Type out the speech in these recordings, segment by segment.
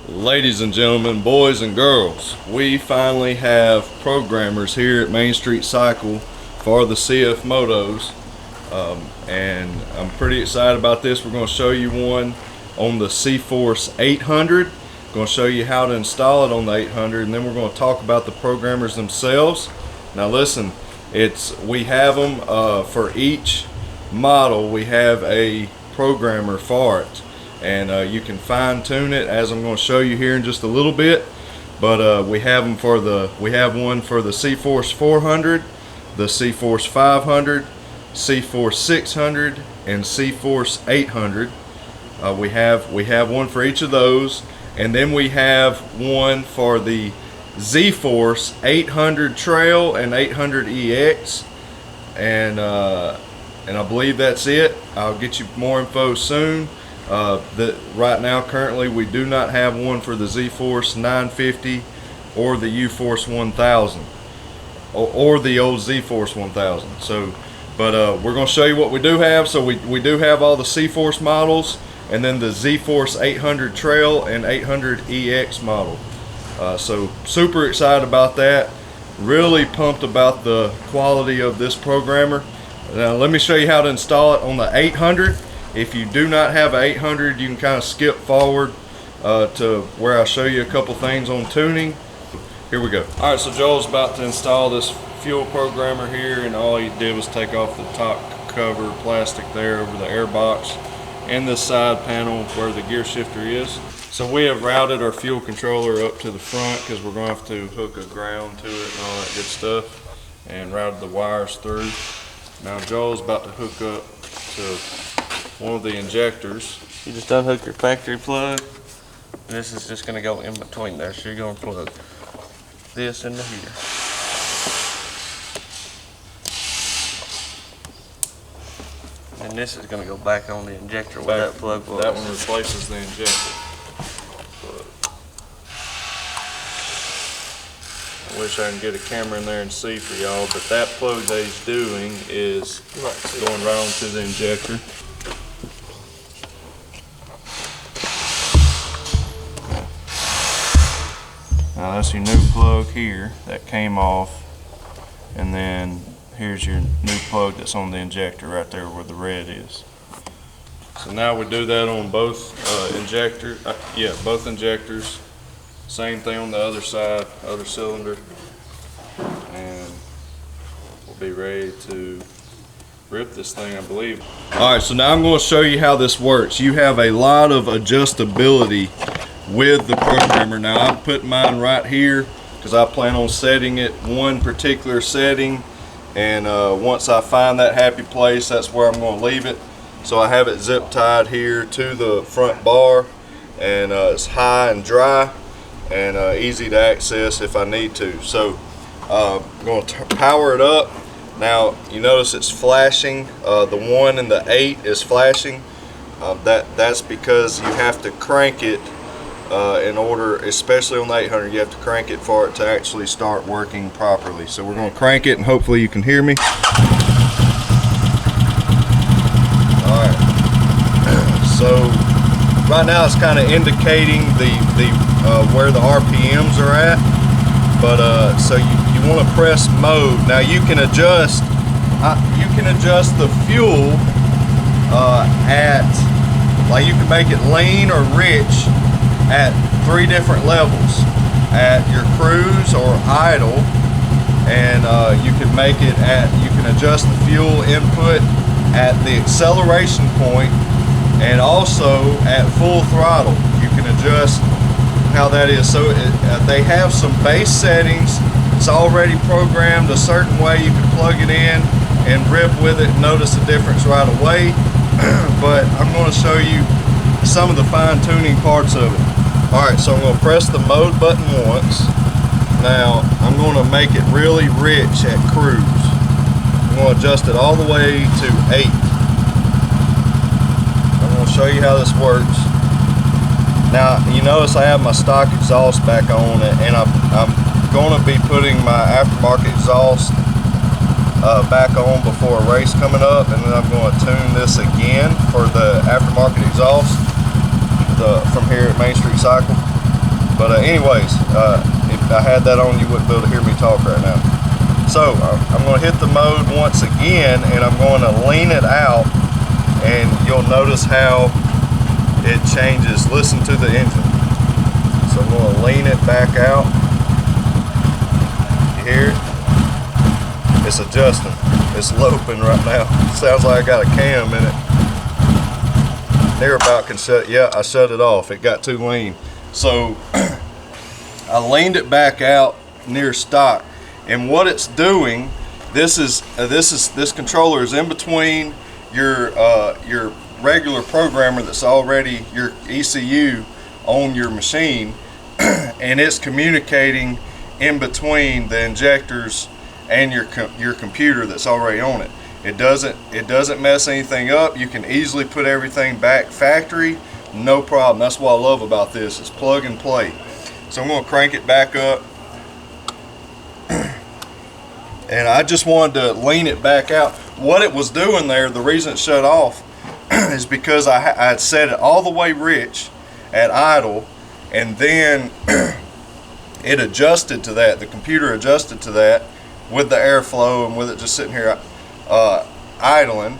Ladies and gentlemen, boys and girls, we finally have programmers here at Main Street Cycle for the CFMOTOs, and I'm pretty excited about this. We're going to show you one on the CFORCE 800. Going to show you how to install it on the 800, and then we're going to talk about the programmers themselves. Now listen, we have them for each model. We have a programmer for it, and you can fine-tune it as I'm going to show you here in just a little bit. But we have one for the CFORCE 400, the CFORCE 500, CFORCE 600, and CFORCE 800. We have one for each of those, and then we have one for the ZFORCE 800 Trail and 800 EX, and I believe that's it. I'll get you more info soon. Right now, currently, we do not have one for the ZFORCE 950 or the UFORCE 1000 or the old ZFORCE 1000. So, but we're going to show you what we do have. So we do have all the CFORCE models, and then the ZFORCE 800 Trail and 800 EX model. So super excited about that. Really pumped about the quality of this programmer. Now let me show you how to install it on the 800. If you do not have an 800, you can kind of skip forward to where I show you a couple things on tuning. Here we go. All right, so Joel's about to install this fuel programmer here, and all he did was take off the top cover plastic there over the air box and this side panel where the gear shifter is. So we have routed our fuel controller up to the front because we're going to have to hook a ground to it and all that good stuff, and routed the wires through. Now Joel's about to hook up to one of the injectors. You just unhook your factory plug. This is just going to go in between there, so you're going to plug this into here. And this is going to go back on the injector where that plug was. That one replaces the injector. I wish I can get a camera in there and see for y'all, but that plug that he's doing is going right onto the injector. Now that's your new plug here that came off, and then here's your new plug that's on the injector right there where the red is. So now we do that on both both injectors. Same thing on the other side, other cylinder, and we'll be ready to rip this thing, I believe. Alright, so now I'm going to show you how this works. You have a lot of adjustability with the programmer. Now I'm putting mine right here because I plan on setting it one particular setting, and once I find that happy place, that's where I'm going to leave it. So I have it zip tied here to the front bar, and it's high and dry and easy to access if I need to. So I'm going to power it up. Now you notice it's flashing. The 1 and the 8 is flashing. That's because you have to crank it in order, especially on the 800, you have to crank it for it to actually start working properly. So we're going to crank it, and hopefully you can hear me. Alright, so right now it's kind of indicating where the RPMs are at, but so you want to press mode. Now you can adjust the fuel you can make it lean or rich at 3 different levels: at your cruise or idle, and you can adjust the fuel input at the acceleration point, and also at full throttle. You can adjust how that is. So they have some base settings. It's already programmed a certain way. You can plug it in and rip with it and notice the difference right away. But I'm going to show you some of the fine-tuning parts of it. Alright, so I'm going to press the mode button once. Now I'm going to make it really rich at cruise. I'm going to adjust it all the way to 8. I'm going to show you how this works. Now you notice I have my stock exhaust back on it, and I'm going to be putting my aftermarket exhaust back on before a race coming up, and then I'm going to tune this again for the aftermarket exhaust from here at Main Street Cycle. But anyways, if I had that on, you wouldn't be able to hear me talk right now. So I'm going to hit the mode once again, and I'm going to lean it out, and you'll notice how it changes. Listen to the engine. So I'm going to lean it back out. You hear it? It's adjusting. It's loping right now. Sounds like I got a cam in it. Near about can shut. Yeah, I shut it off. It got too lean. So I leaned it back out near stock, and what it's doing, this controller is in between your regular programmer that's already your ECU on your machine, and it's communicating in between the injectors and your computer that's already on it. It doesn't mess anything up. You can easily put everything back factory, no problem. That's what I love about this. It's plug and play. So I'm going to crank it back up, and I just wanted to lean it back out. What it was doing there, the reason it shut off is because I had set it all the way rich at idle, and then it adjusted to that. The computer adjusted to that with the airflow and with it just sitting here idling,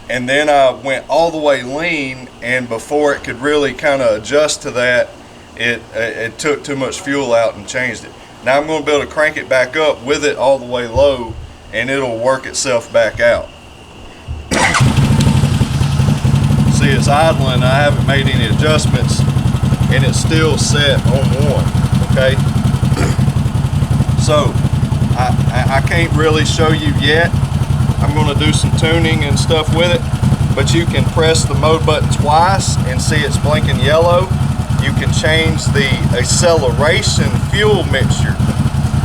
and then I went all the way lean, and before it could really kind of adjust to that, it took too much fuel out and changed it. Now I'm going to be able to crank it back up with it all the way low, and it'll work itself back out. See, it's idling. I haven't made any adjustments, and it's still set on 1. Okay, so I can't really show you yet. I'm going to do some tuning and stuff with it, but you can press the mode button twice and see it's blinking yellow. You can change the acceleration fuel mixture,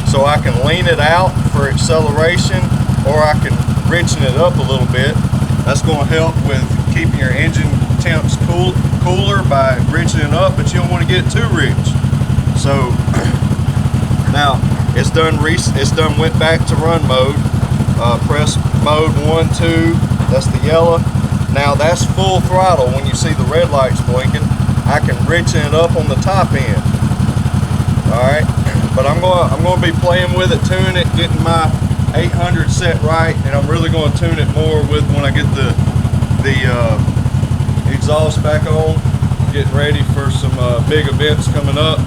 so I can lean it out for acceleration, or I can richen it up a little bit. That's going to help with keeping your engine temps cooler by richening it up, but you don't want to get it too rich. So now it's done. Went back to run mode. Press mode 1, 2. That's the yellow. Now that's full throttle. When you see the red lights blinking, I can richen it up on the top end. All right, but I'm going to be playing with it, tuning it, getting my 800 set right, and I'm really going to tune it more with when I get the exhaust back on. Getting ready for some big events coming up.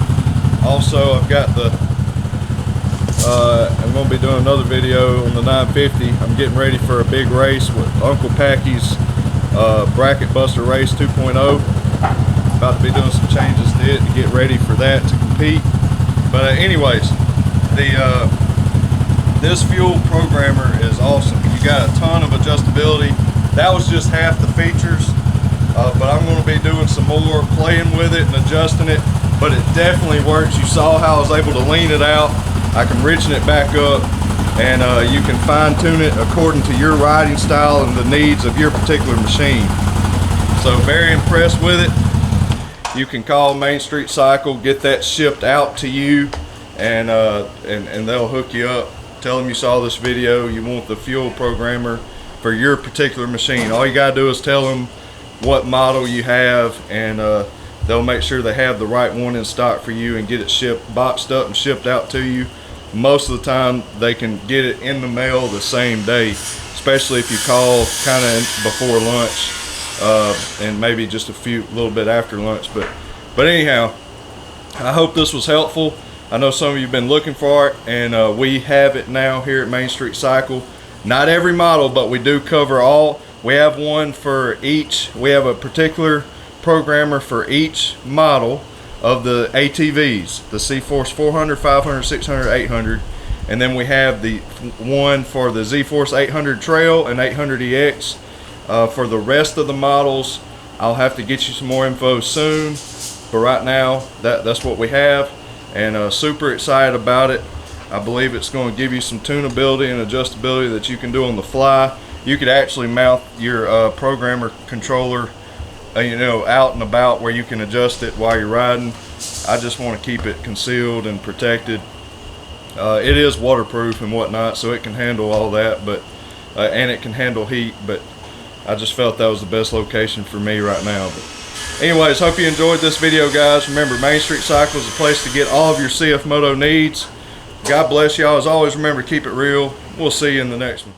Also, I've got I'm going to be doing another video on the 950. I'm getting ready for a big race with Uncle Packy's Bracket Buster Race 2.0. About to be doing some changes to it to get ready for that to compete. But anyways, this fuel programmer is awesome. You got a ton of adjustability. That was just half the features, but I'm going to be doing some more, playing with it and adjusting it. But it definitely works. You saw how I was able to lean it out. I can richen it back up, and you can fine tune it according to your riding style and the needs of your particular machine. So very impressed with it. You can call Main Street Cycle, get that shipped out to you, and they'll hook you up. Tell them you saw this video, you want the fuel programmer for your particular machine. All you gotta do is tell them what model you have, and they'll make sure they have the right one in stock for you and get it shipped, boxed up and shipped out to you. Most of the time they can get it in the mail the same day, especially if you call kind of before lunch, and maybe just a little bit after lunch. But anyhow, I hope this was helpful. I know some of you have been looking for it, and we have it now here at Main Street Cycle. Not every model, but we do cover all. We have one for each. We have a particular programmer for each model of the ATVs, the CFORCE 400, 500, 600, 800, and then we have the one for the ZFORCE 800 Trail and 800EX. For the rest of the models, I'll have to get you some more info soon, but right now that's what we have, and super excited about it. I believe it's going to give you some tunability and adjustability that you can do on the fly. You could actually mount your programmer controller out and about where you can adjust it while you're riding. I just want to keep it concealed and protected. It is waterproof and whatnot, so it can handle all that, but and it can handle heat, but I just felt that was the best location for me right now. But Anyways, hope you enjoyed this video, guys. Remember, Main Street Cycle is a place to get all of your CF Moto needs. God bless y'all. As always, remember, keep it real. We'll see you in the next one.